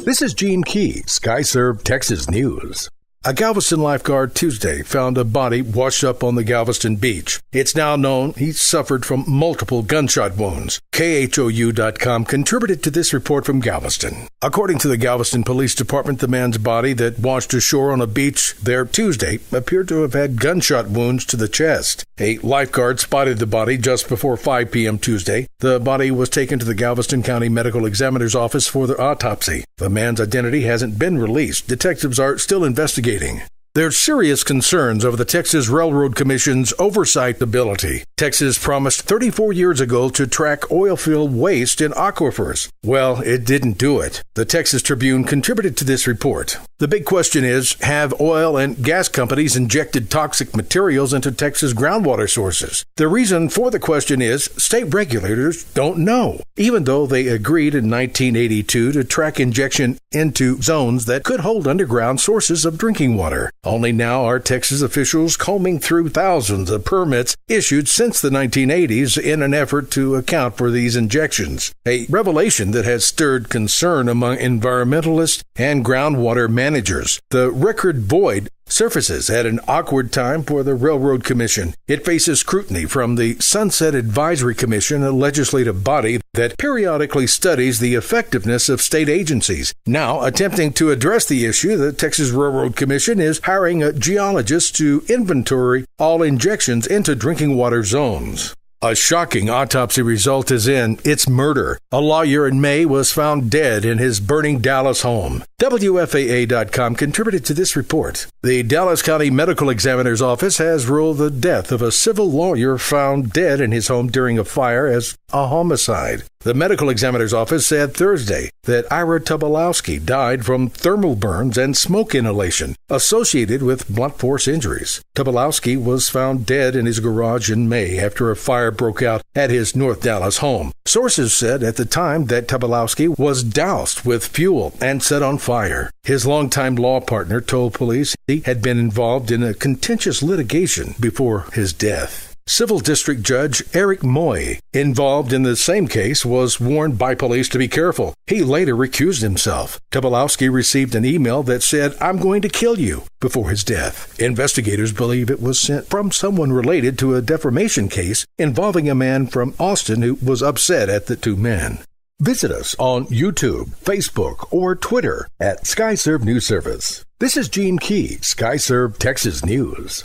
This is Gene Key, Skyserve, Texas News. A Galveston lifeguard Tuesday found a body washed up on the Galveston beach. It's now known he suffered from multiple gunshot wounds. KHOU.com contributed to this report from Galveston. According to the Galveston Police Department, the man's body that washed ashore on a beach there Tuesday appeared to have had gunshot wounds to the chest. A lifeguard spotted the body just before 5 p.m. Tuesday. The body was taken to the Galveston County Medical Examiner's office for the autopsy. The man's identity hasn't been released. Detectives are still investigating. There's serious concerns over the Texas Railroad Commission's oversight ability. Texas promised 34 years ago to track oilfield waste in aquifers. Well, it didn't do it. The Texas Tribune contributed to this report. The big question is, have oil and gas companies injected toxic materials into Texas groundwater sources? The reason for the question is state regulators don't know, even though they agreed in 1982 to track injection into zones that could hold underground sources of drinking water. Only now are Texas officials combing through thousands of permits issued since the 1980s in an effort to account for these injections, a revelation that has stirred concern among environmentalists and groundwater managers. The record void surfaces at an awkward time for the Railroad Commission. It faces scrutiny from the Sunset Advisory Commission, a legislative body that periodically studies the effectiveness of state agencies. Now, attempting to address the issue, the Texas Railroad Commission is hiring a geologist to inventory all injections into drinking water zones. A shocking autopsy result is in. It's murder. A lawyer in May was found dead in his burning Dallas home. WFAA.com contributed to this report. The Dallas County Medical Examiner's Office has ruled the death of a civil lawyer found dead in his home during a fire as a homicide. The Medical Examiner's Office said Thursday that Ira Tobolowsky died from thermal burns and smoke inhalation associated with blunt force injuries. Tobolowsky was found dead in his garage in May after a fire broke out at his North Dallas home. Sources said at the time that Tobolowsky was doused with fuel and set on fire. His longtime law partner told police he had been involved in a contentious litigation before his death. Civil District Judge Eric Moy, involved in the same case, was warned by police to be careful. He later recused himself. Tobolowsky received an email that said, "I'm going to kill you," before his death. Investigators believe it was sent from someone related to a defamation case involving a man from Austin who was upset at the two men. Visit us on YouTube, Facebook, or Twitter at Skyserve News Service. This is Gene Key, Skyserve, Texas News.